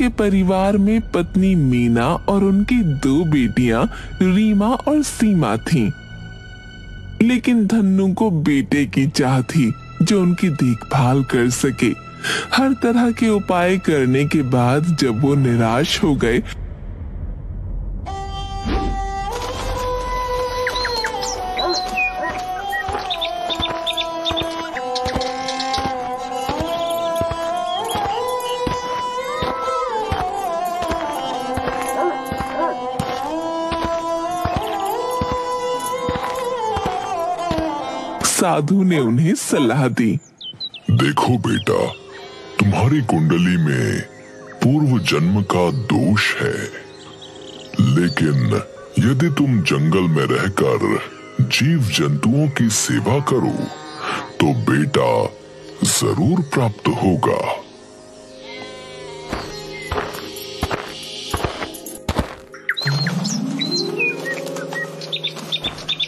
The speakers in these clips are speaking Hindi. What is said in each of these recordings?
उनके परिवार में पत्नी मीना और उनकी 2 बेटियां रीमा और सीमा थीं। लेकिन धन्नू को बेटे की चाह थी जो उनकी देखभाल कर सके। हर तरह के उपाय करने के बाद जब वो निराश हो गए, साधु ने उन्हें सलाह दी। देखो बेटा, तुम्हारी कुंडली में पूर्व जन्म का दोष है, लेकिन यदि तुम जंगल में रहकर जीव जंतुओं की सेवा करो तो बेटा जरूर प्राप्त होगा।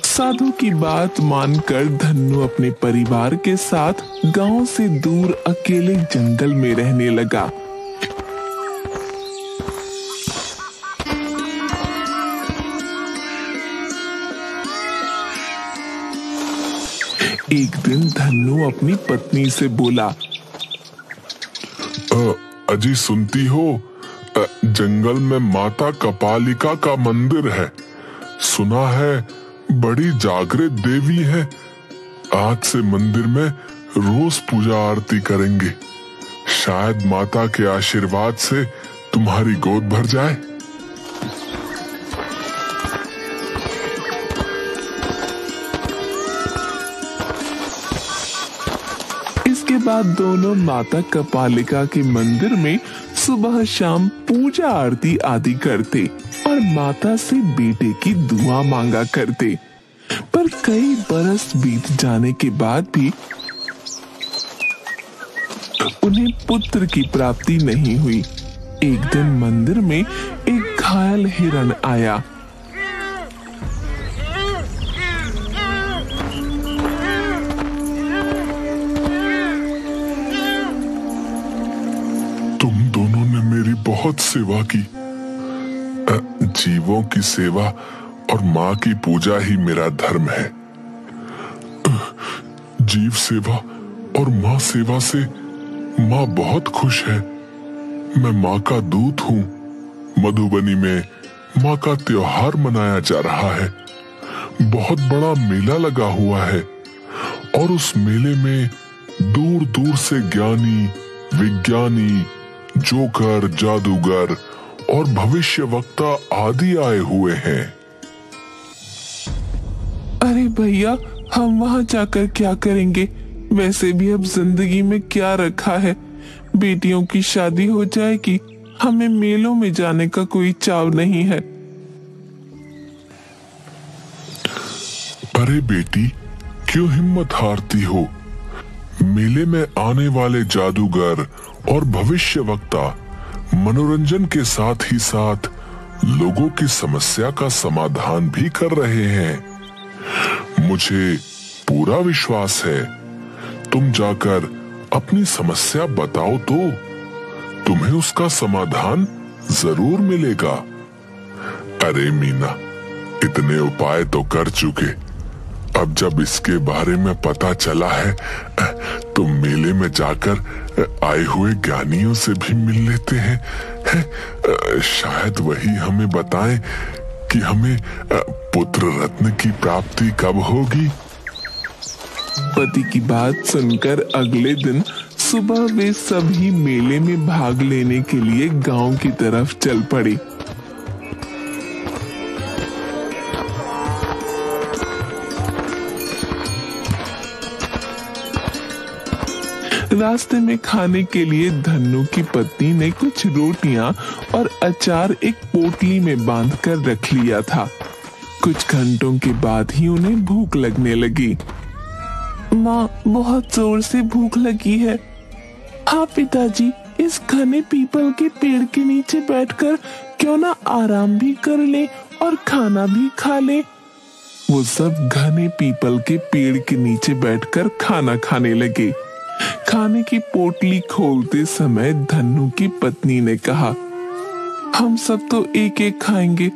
साधु की बात मानकर धन्नू अपने परिवार के साथ गांव से दूर अकेले जंगल में रहने लगा। एक दिन धन्नू अपनी पत्नी से बोला, अजी सुनती हो, जंगल में माता कपालिका का मंदिर है। सुना है बड़ी जागृत देवी है। आज से मंदिर में रोज पूजा आरती करेंगे। शायद माता के आशीर्वाद से तुम्हारी गोद भर जाए। इसके बाद दोनों माता कपालिका के मंदिर में सुबह शाम पूजा आरती आदि करते और माता से बेटे की दुआ मांगा करते। पर कई बरस बीत जाने के बाद भी उन्हें पुत्र की प्राप्ति नहीं हुई। एक दिन मंदिर में एक घायल हिरण आया। तुम दोनों ने मेरी बहुत सेवा की। जीवों की सेवा और माँ की पूजा ही मेरा धर्म है। जीव सेवा और माँ सेवा से माँ बहुत खुश है। मैं माँ का दूत हूँ। मधुबनी में माँ का त्योहार मनाया जा रहा है। बहुत बड़ा मेला लगा हुआ है और उस मेले में दूर दूर से ज्ञानी, विज्ञानी, जोकर, जादूगर और भविष्य वक्ता आदि आए हुए हैं। अरे भैया, हम वहां जाकर क्या करेंगे? वैसे भी अब जिंदगी में क्या रखा है? बेटियों की शादी हो जाएगी, हमें मेलों में जाने का कोई चाव नहीं है। अरे बेटी, क्यों हिम्मत हारती हो? मेले में आने वाले जादूगर और भविष्य वक्ता मनोरंजन के साथ ही साथ लोगों की समस्या का समाधान भी कर रहे हैं। मुझे पूरा विश्वास है, तुम जाकर अपनी समस्या बताओ तो तुम्हें उसका समाधान जरूर मिलेगा। अरे मीना, इतने उपाय तो कर चुके, अब जब इसके बारे में पता चला है तो मेले में जाकर आए हुए ज्ञानियों से भी मिल लेते हैं। शायद वही हमें बताएं कि हमें पुत्र रत्न की प्राप्ति कब होगी। पति की बात सुनकर अगले दिन सुबह वे सभी मेले में भाग लेने के लिए गांव की तरफ चल पड़े। रास्ते में खाने के लिए धन्नू की पत्नी ने कुछ रोटियां और अचार एक पोटली में बांधकर रख लिया था। कुछ घंटों के बाद ही उन्हें भूख लगने लगी। माँ, बहुत जोर से भूख लगी है। हाँ पिताजी, इस घने पीपल के पेड़ के नीचे बैठकर क्यों ना आराम भी कर ले और खाना भी खा ले। वो सब घने पीपल के पेड़ के नीचे बैठकर खाना खाने लगे। खाने की पोटली खोलते समय धन्नू की पत्नी ने कहा, हम सब तो एक एक खाएंगे,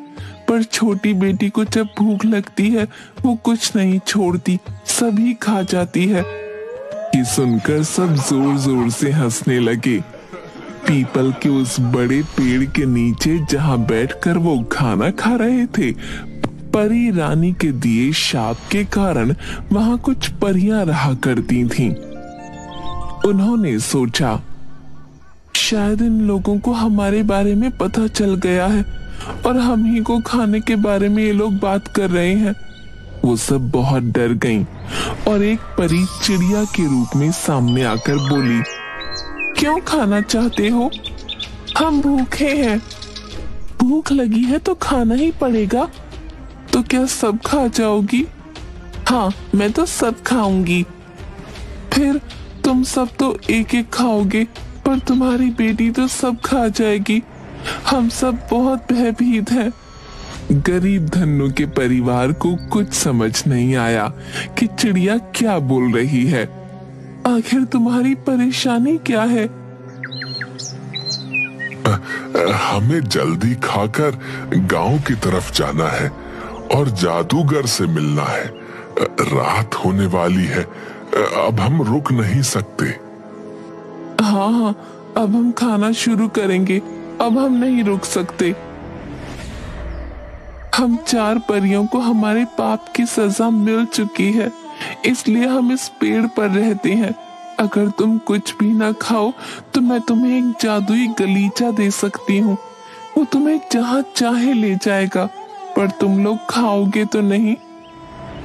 पर छोटी बेटी को जब भूख लगती है वो कुछ नहीं छोड़ती, सभी खा जाती है। ये सुनकर सब जोर जोर से हंसने लगे। पीपल के उस बड़े पेड़ के नीचे जहां बैठकर वो खाना खा रहे थे, परी रानी के दिए शाप के कारण वहां कुछ परियां रहा करती थीं। उन्होंने सोचा, शायद इन लोगों को हमारे बारे में पता चल गया है और हम ही को खाने के बारे में ये लोग बात कर रहे हैं। वो सब बहुत डर गईं और एक परी चिड़िया के रूप में सामने आकर बोली, क्यों खाना चाहते हो? हम भूखे हैं। भूख लगी है तो खाना ही पड़ेगा। तो क्या सब खा जाओगी? हाँ, मैं तो सब खाऊंगी। फिर तुम सब तो एक एक खाओगे, पर तुम्हारी बेटी तो सब खा जाएगी। हम सब बहुत भयभीत हैं। गरीब धन्नु के परिवार को कुछ समझ नहीं आया कि चिड़िया क्या बोल रही है। आखिर तुम्हारी परेशानी क्या है? हमें जल्दी खाकर गांव की तरफ जाना है और जादूगर से मिलना है। रात होने वाली है, अब हम रुक नहीं सकते। हाँ, अब हम खाना शुरू करेंगे, अब हम नहीं रुक सकते। हम 4 परियों को हमारे पाप की सजा मिल चुकी है, इसलिए हम इस पेड़ पर रहते हैं। अगर तुम कुछ भी ना खाओ तो मैं तुम्हें एक जादुई गलीचा दे सकती हूँ। वो तुम्हें जहाँ चाहे ले जाएगा, पर तुम लोग खाओगे तो नहीं।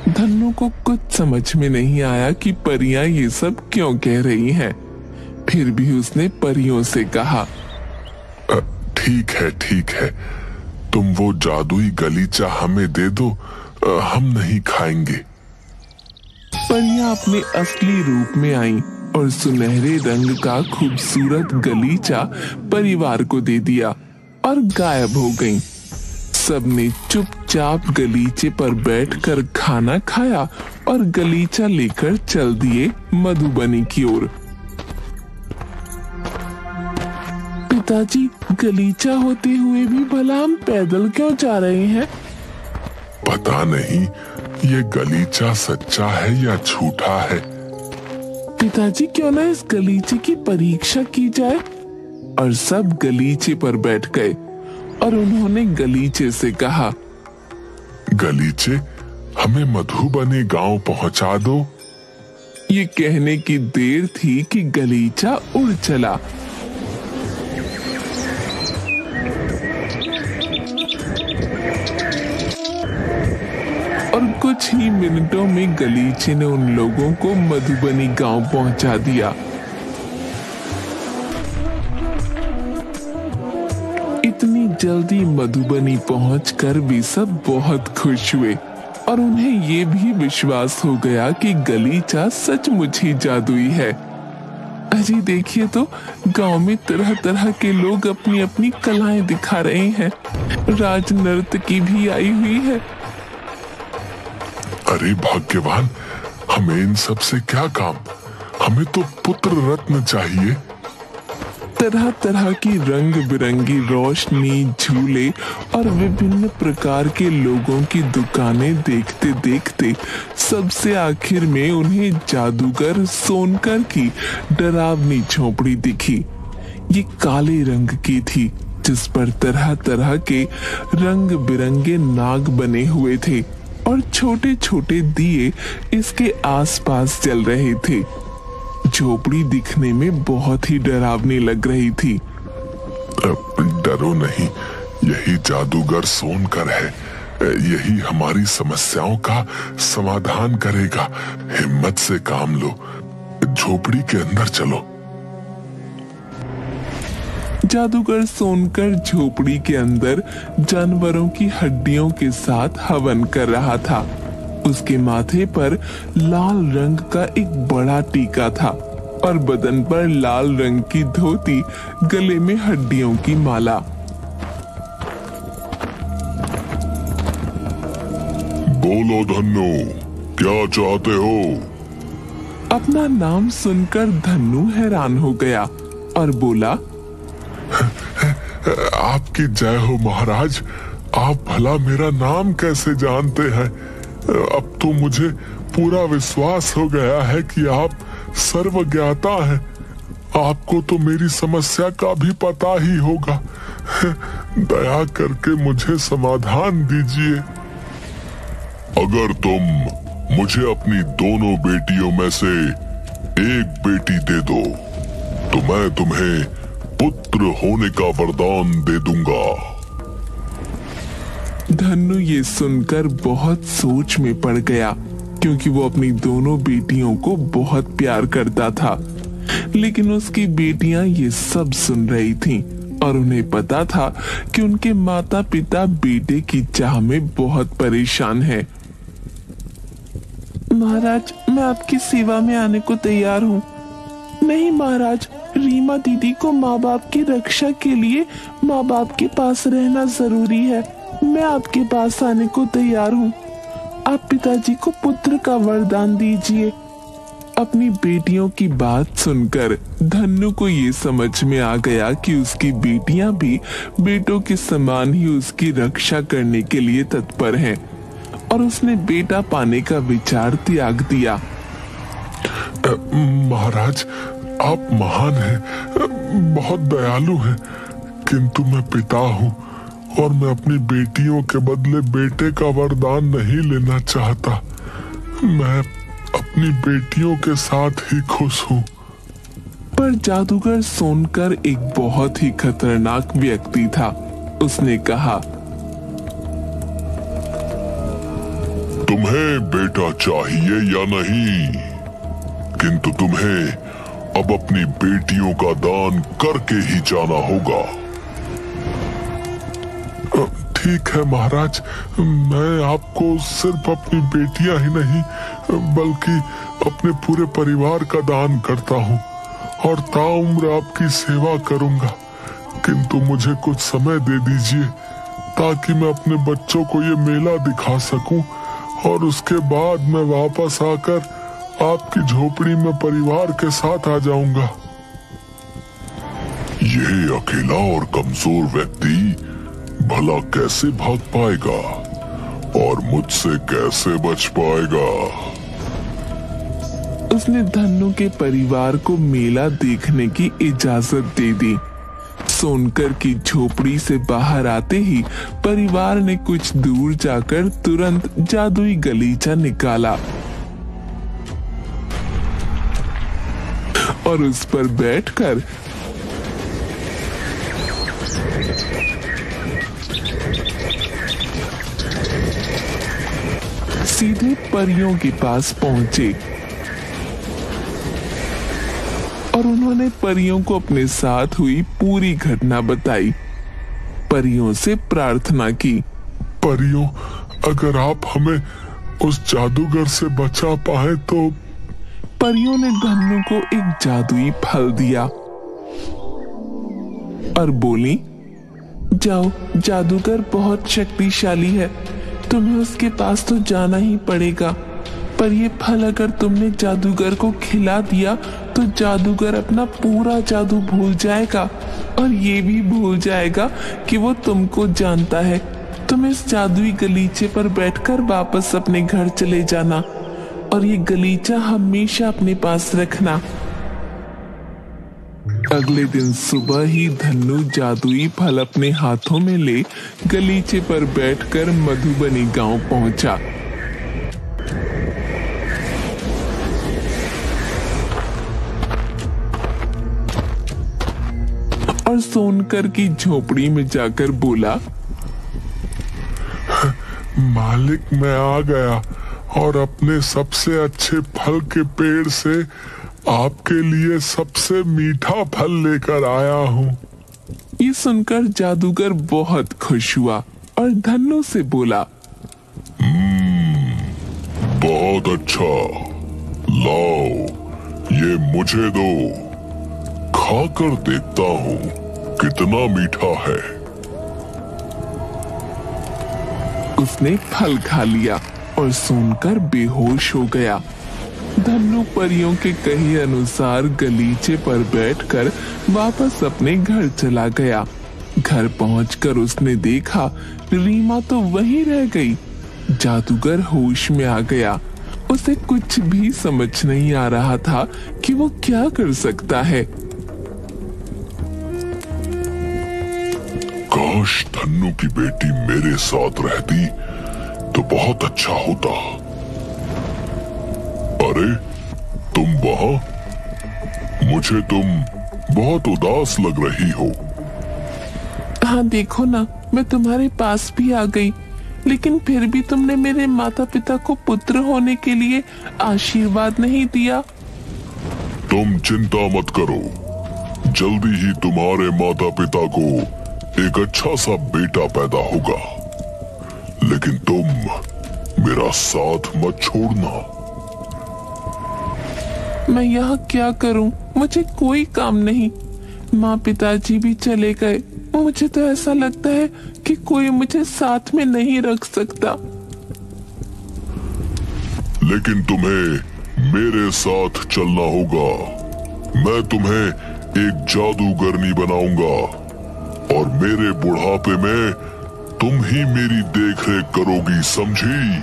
धन्नु को कुछ समझ में नहीं आया कि परियां ये सब क्यों कह रही हैं। फिर भी उसने परियों से कहा, ठीक है, तुम वो जादुई गलीचा हमें दे दो, हम नहीं खाएंगे। परियां अपने असली रूप में आईं और सुनहरे रंग का खूबसूरत गलीचा परिवार को दे दिया और गायब हो गईं। सबने चुपचाप गलीचे पर बैठकर खाना खाया और गलीचा लेकर चल दिए मधुबनी की ओर। पिताजी, गलीचा होते हुए भी भला हम पैदल क्यों जा रहे हैं? पता नहीं ये गलीचा सच्चा है या झूठा है। पिताजी, क्यों ना इस गलीचे की परीक्षा की जाए? और सब गलीचे पर बैठ गए और उन्होंने गलीचे से कहा, गलीचे, हमें मधुबनी गांव पहुंचा दो। ये कहने की देर थी कि गलीचा उड़ चला। और कुछ ही मिनटों में गलीचे ने उन लोगों को मधुबनी गांव पहुंचा दिया। इतनी जल्दी मधुबनी पहुंचकर भी सब बहुत खुश हुए और उन्हें ये भी विश्वास हो गया कि गलीचा सचमुच ही जादुई है। अजी देखिए तो, गांव में तरह तरह के लोग अपनी अपनी कलाएं दिखा रहे हैं। राज नर्तकी भी आई हुई है। अरे भाग्यवान, हमें इन सब से क्या काम? हमें तो पुत्र रत्न चाहिए। तरह तरह की रंग बिरंगी रोशनी, झूले और विभिन्न प्रकार के लोगों की दुकानें देखते देखते सबसे आखिर में उन्हें जादूगर सोनकर की डरावनी झोपड़ी दिखी। ये काले रंग की थी, जिस पर तरह तरह के रंग बिरंगे नाग बने हुए थे और छोटे छोटे दिए इसके आसपास जल रहे थे। झोपड़ी दिखने में बहुत ही डरावनी लग रही थी। डरो नहीं, यही जादूगर सोनकर है। यही हमारी समस्याओं का समाधान करेगा। हिम्मत से काम लो, झोपड़ी के अंदर चलो। जादूगर सोनकर झोपड़ी के अंदर जानवरों की हड्डियों के साथ हवन कर रहा था। उसके माथे पर लाल रंग का एक बड़ा टीका था और बदन पर लाल रंग की धोती, गले में हड्डियों की माला। बोलो धन्नु, क्या चाहते हो? अपना नाम सुनकर धन्नु हैरान हो गया और बोला, आपकी जय हो महाराज। आप भला मेरा नाम कैसे जानते हैं? अब तो मुझे पूरा विश्वास हो गया है कि आप सर्वज्ञाता हैं। आपको तो मेरी समस्या का भी पता ही होगा। दया करके मुझे समाधान दीजिए। अगर तुम मुझे अपनी दोनों बेटियों में से एक बेटी दे दो तो मैं तुम्हें पुत्र होने का वरदान दे दूंगा। धन्नु ये सुनकर बहुत सोच में पड़ गया, क्योंकि वो अपनी दोनों बेटियों को बहुत प्यार करता था। लेकिन उसकी बेटियां ये सब सुन रही थीं और उन्हें पता था कि उनके माता पिता बेटे की चाह में बहुत परेशान हैं। महाराज, मैं आपकी सेवा में आने को तैयार हूँ। नहीं महाराज, रीमा दीदी को माँ बाप की रक्षा के लिए माँ बाप के पास रहना जरूरी है। मैं आपके पास आने को तैयार हूँ। आप पिताजी को पुत्र का वरदान दीजिए। अपनी बेटियों की बात सुनकर धन्नु को ये समझ में आ गया कि उसकी बेटियां भी बेटों के समान ही उसकी रक्षा करने के लिए तत्पर हैं, और उसने बेटा पाने का विचार त्याग दिया। महाराज, आप महान हैं, बहुत दयालु हैं, किंतु मैं पिता हूँ और मैं अपनी बेटियों के बदले बेटे का वरदान नहीं लेना चाहता। मैं अपनी बेटियों के साथ ही खुश हूँ। पर जादूगर सोनकर एक बहुत ही खतरनाक व्यक्ति था। उसने कहा, तुम्हें बेटा चाहिए या नहीं, किंतु तुम्हें अब अपनी बेटियों का दान करके ही जाना होगा। ठीक है महाराज, मैं आपको सिर्फ अपनी बेटियां ही नहीं बल्कि अपने पूरे परिवार का दान करता हूँ और ताउम्र आपकी सेवा करूंगा। किंतु मुझे कुछ समय दे दीजिए ताकि मैं अपने बच्चों को ये मेला दिखा सकूं और उसके बाद मैं वापस आकर आपकी झोपड़ी में परिवार के साथ आ जाऊंगा। यह अकेला और कमजोर व्यक्ति भला कैसे भाग पाएगा और मुझसे कैसे बच पाएगा? उसने धन्नु के परिवार को मेला देखने की इजाजत दे दी। सोनकर की झोपड़ी से बाहर आते ही परिवार ने कुछ दूर जाकर तुरंत जादुई गलीचा निकाला और उस पर बैठकर सीधे परियों के पास पहुंचे और उन्होंने परियों को अपने साथ हुई पूरी घटना बताई। परियों से प्रार्थना की, परियों, अगर आप हमें उस जादूगर से बचा पाए तो। परियों ने धन्नु को एक जादुई फल दिया और बोली, जाओ, जादूगर बहुत शक्तिशाली है, तुम्हें उसके पास तो जाना ही पड़ेगा। पर ये फल अगर तुमने जादूगर को खिला दिया तो जादूगर अपना पूरा जादू भूल जाएगा और ये भी भूल जाएगा कि वो तुमको जानता है। तुम इस जादुई गलीचे पर बैठकर वापस अपने घर चले जाना और ये गलीचा हमेशा अपने पास रखना। अगले दिन सुबह ही धन्नु जादुई फल अपने हाथों में ले गलीचे पर बैठकर मधुबनी गांव पहुंचा। और सोनकर की झोपड़ी में जाकर बोला, मालिक, मैं आ गया और अपने सबसे अच्छे फल के पेड़ से आपके लिए सबसे मीठा फल लेकर आया हूँ। ये सुनकर जादूगर बहुत खुश हुआ और धन्नु से बोला, बहुत अच्छा, लाओ ये मुझे दो, खाकर देखता हूँ कितना मीठा है। उसने फल खा लिया और सुनकर बेहोश हो गया। धन्नु परियों के कहे अनुसार गलीचे पर बैठकर वापस अपने घर चला गया। घर पहुंचकर उसने देखा रीमा तो वहीं रह गई। जादूगर होश में आ गया। उसे कुछ भी समझ नहीं आ रहा था कि वो क्या कर सकता है। काश धन्नु की बेटी मेरे साथ रहती तो बहुत अच्छा होता। अरे तुम वहां? मुझे तुम बहुत उदास लग रही हो। हाँ देखो ना, मैं तुम्हारे पास भी आ गई, लेकिन फिर भी तुमने मेरे माता पिता को पुत्र होने के लिए आशीर्वाद नहीं दिया। तुम चिंता मत करो, जल्दी ही तुम्हारे माता पिता को एक अच्छा सा बेटा पैदा होगा। लेकिन तुम मेरा साथ मत छोड़ना। मैं यहाँ क्या करूँ? मुझे कोई काम नहीं। माँ पिताजी भी चले गए। मुझे तो ऐसा लगता है कि कोई मुझे साथ में नहीं रख सकता। लेकिन तुम्हें मेरे साथ चलना होगा। मैं तुम्हें एक जादूगरनी बनाऊंगा और मेरे बुढ़ापे में तुम ही मेरी देखरेख करोगी, समझी?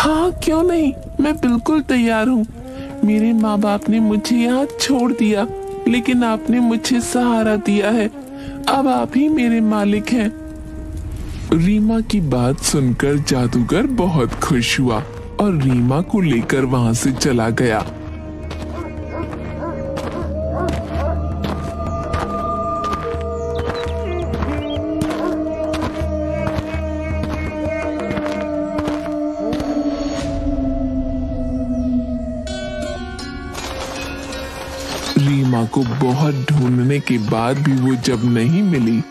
हाँ क्यों नहीं, मैं बिल्कुल तैयार हूँ। मेरे माँ बाप ने मुझे यहाँ छोड़ दिया, लेकिन आपने मुझे सहारा दिया है। अब आप ही मेरे मालिक हैं। रीमा की बात सुनकर जादूगर बहुत खुश हुआ और रीमा को लेकर वहां से चला गया। रीमा को बहुत ढूंढने के बाद भी वो जब नहीं मिली,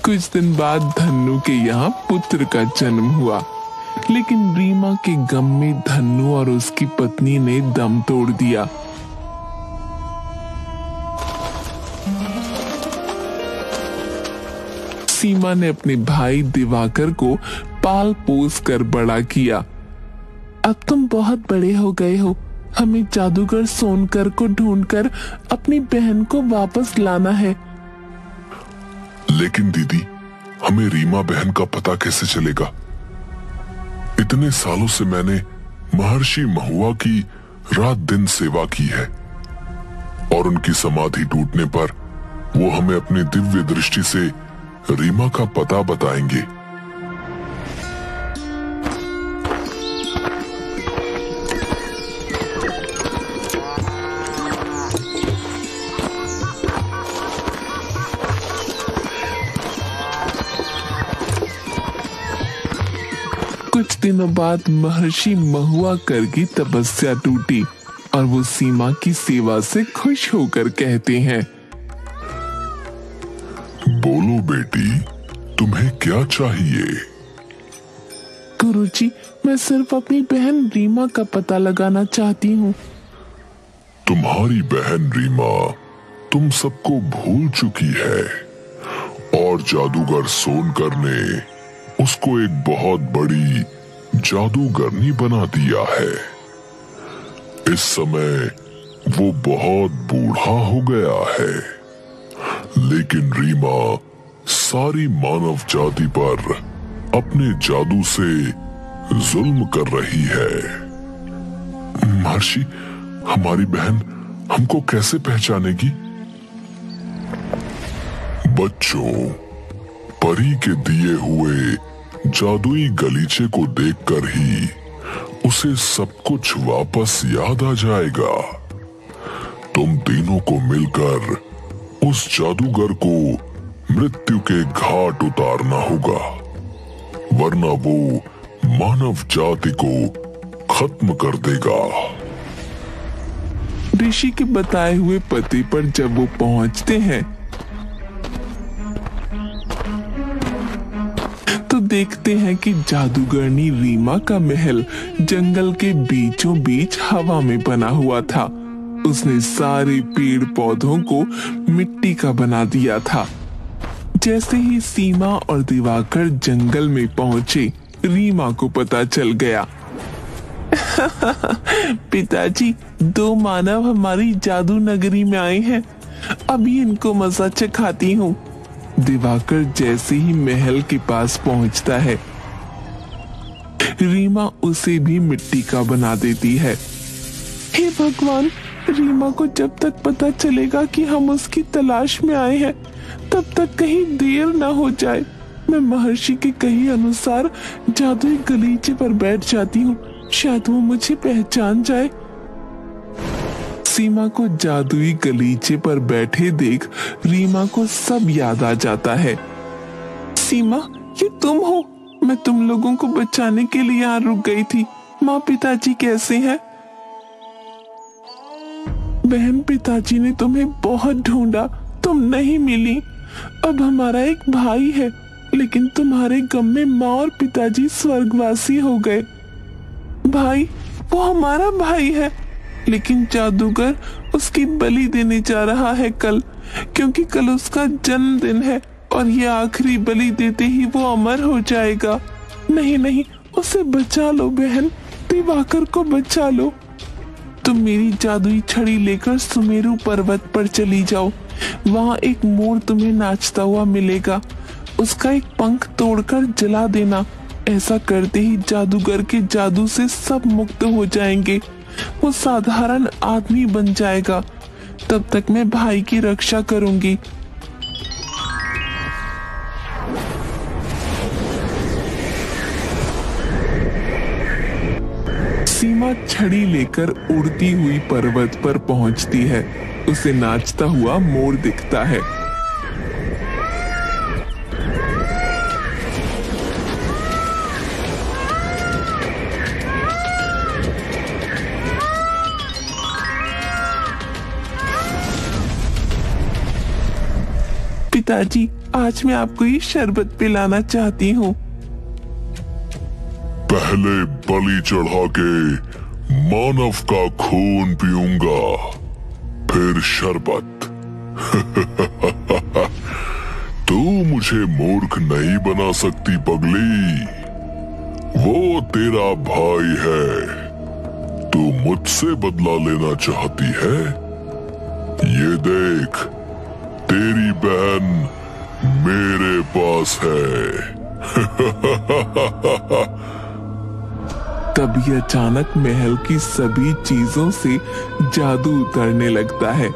कुछ दिन बाद धन्नु के यहाँ पुत्र का जन्म हुआ। लेकिन रीमा के गम में धन्नु और उसकी पत्नी ने दम तोड़ दिया। सीमा ने अपने भाई दिवाकर को पाल पोस कर बड़ा किया। अब तुम बहुत बड़े हो गए हो, हमें जादूगर सोनकर को ढूंढकर अपनी बहन को वापस लाना है। लेकिन दीदी, हमें रीमा बहन का पता कैसे चलेगा? इतने सालों से मैंने महर्षि महुआ की रात दिन सेवा की है और उनकी समाधि टूटने पर वो हमें अपनी दिव्य दृष्टि से रीमा का पता बताएंगे। कुछ दिनों बाद महर्षि महुआ कर की तपस्या टूटी और वो सीमा की सेवा से खुश होकर कहते हैं, बोलो बेटी, तुम्हें क्या चाहिए? गुरुजी, मैं सिर्फ अपनी बहन रीमा का पता लगाना चाहती हूँ। तुम्हारी बहन रीमा तुम सबको भूल चुकी है और जादूगर सोनकर ने उसको एक बहुत बड़ी जादूगरनी बना दिया है। इस समय वो बहुत बूढ़ा हो गया है, लेकिन रीमा सारी मानव जाति पर अपने जादू से जुल्म कर रही है। महर्षि, हमारी बहन हमको कैसे पहचानेगी? बच्चों, परी के दिए हुए जादुई गलीचे को देखकर ही उसे सब कुछ वापस याद आ जाएगा। तुम तीनों को मिलकर उस जादूगर को मृत्यु के घाट उतारना होगा, वरना वो मानव जाति को खत्म कर देगा। ऋषि के बताए हुए पते पर जब वो पहुंचते हैं तो देखते हैं कि जादूगरनी रीमा का महल जंगल के बीचों बीच हवा में बना हुआ था। उसने सारे पेड़ पौधों को मिट्टी का बना दिया था। जैसे ही सीमा और दिवाकर जंगल में पहुंचे, रीमा को पता चल गया। पिताजी, 2 मानव हमारी जादू नगरी में आए हैं, अभी इनको मजा चखाती हूँ। दिवाकर जैसे ही महल के पास पहुंचता है, रीमा उसे भी मिट्टी का बना देती है। हे भगवान, रीमा को जब तक पता चलेगा कि हम उसकी तलाश में आए हैं, तब तक कहीं देर ना हो जाए। मैं महर्षि के कहे अनुसार जादुई गलीचे पर बैठ जाती हूँ, शायद वो मुझे पहचान जाए। सीमा को जादुई गलीचे पर बैठे देख रीमा को सब याद आ जाता है। सीमा, ये तुम हो? मैं तुम लोगों को बचाने के लिए यहाँ रुक गई थी। माँ पिताजी कैसे हैं? बहन, पिताजी ने तुम्हें बहुत ढूंढा, तुम नहीं मिली। अब हमारा एक भाई है, लेकिन तुम्हारे गम में माँ और पिताजी स्वर्गवासी हो गए। भाई? वो हमारा भाई है, लेकिन जादूगर उसकी बलि देने जा रहा है कल, क्योंकि कल उसका जन्मदिन है और ये आखिरी बलि देते ही वो अमर हो जाएगा। नहीं नहीं, उसे बचा लो बहन, दिवाकर को बचा लो। तुम मेरी जादुई छड़ी लेकर सुमेरु पर्वत पर चली जाओ, वहाँ एक मोर तुम्हें नाचता हुआ मिलेगा, उसका एक पंख तोड़कर जला देना। ऐसा करते ही जादूगर के जादू से सब मुक्त हो जाएंगे, वो साधारण आदमी बन जाएगा। तब तक मैं भाई की रक्षा करूंगी। सीमा छड़ी लेकर उड़ती हुई पर्वत पर पहुंचती है। उसे नाचता हुआ मोर दिखता है। पिताजी, आज मैं आपको ये शरबत पिलाना चाहती हूँ। पहले बलि चढ़ा के मानव का खून पीऊंगा, फिर शरबत। तू मुझे मूर्ख नहीं बना सकती पगली, वो तेरा भाई है। तू मुझसे बदला लेना चाहती है? ये देख, तेरी बहन मेरे पास है। तभी अचानक महल की सभी चीजों से जादू उतरने लगता है।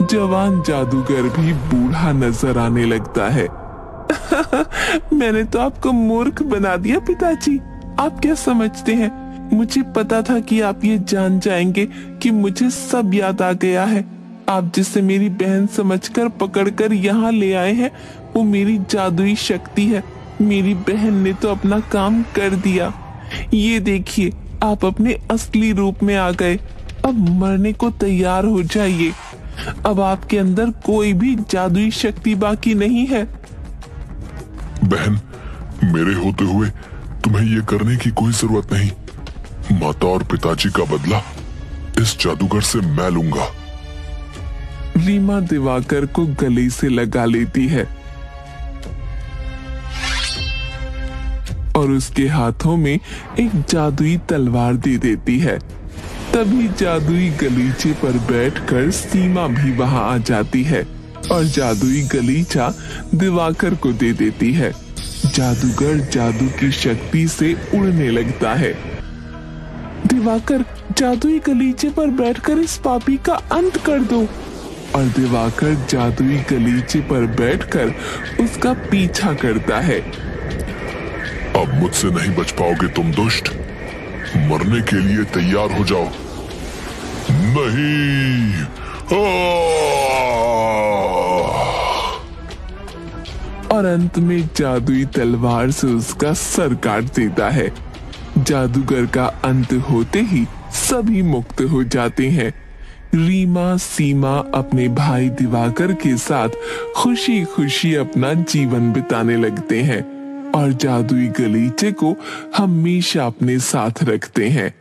जवान जादूगर भी बूढ़ा नजर आने लगता है। मैंने तो आपको मूर्ख बना दिया पिताजी। आप क्या समझते हैं? मुझे पता था कि आप ये जान जाएंगे कि मुझे सब याद आ गया है। आप जिसे मेरी बहन समझकर पकड़कर यहाँ ले आए हैं, वो मेरी जादुई शक्ति है। मेरी बहन ने तो अपना काम कर दिया। ये देखिए, आप अपने असली रूप में आ गए। अब मरने को तैयार हो जाइए। अब आपके अंदर कोई भी जादुई शक्ति बाकी नहीं है। बहन, मेरे होते हुए तुम्हें ये करने की कोई जरूरत नहीं। माता और पिताजी का बदला इस जादूगर से मैं लूंगा। रीमा दिवाकर को गले से लगा लेती है और उसके हाथों में एक जादुई तलवार दे देती है। तभी जादुई गलीचे पर बैठकर सीमा भी वहां आ जाती है और जादुई गलीचा दिवाकर को दे देती है। जादूगर जादू की शक्ति से उड़ने लगता है। दिवाकर, जादुई गलीचे पर बैठकर इस पापी का अंत कर दो। और दिवाकर जादुई गलीचे पर बैठकर उसका पीछा करता है। अब मुझसे नहीं बच पाओगे तुम दुष्ट। मरने के लिए तैयार हो जाओ। नहीं। और अंत में जादुई तलवार से उसका सर काट देता है। जादूगर का अंत होते ही सभी मुक्त हो जाते हैं। रीमा, सीमा अपने भाई दिवाकर के साथ खुशी खुशी अपना जीवन बिताने लगते हैं और जादुई गलीचे को हमेशा अपने साथ रखते हैं।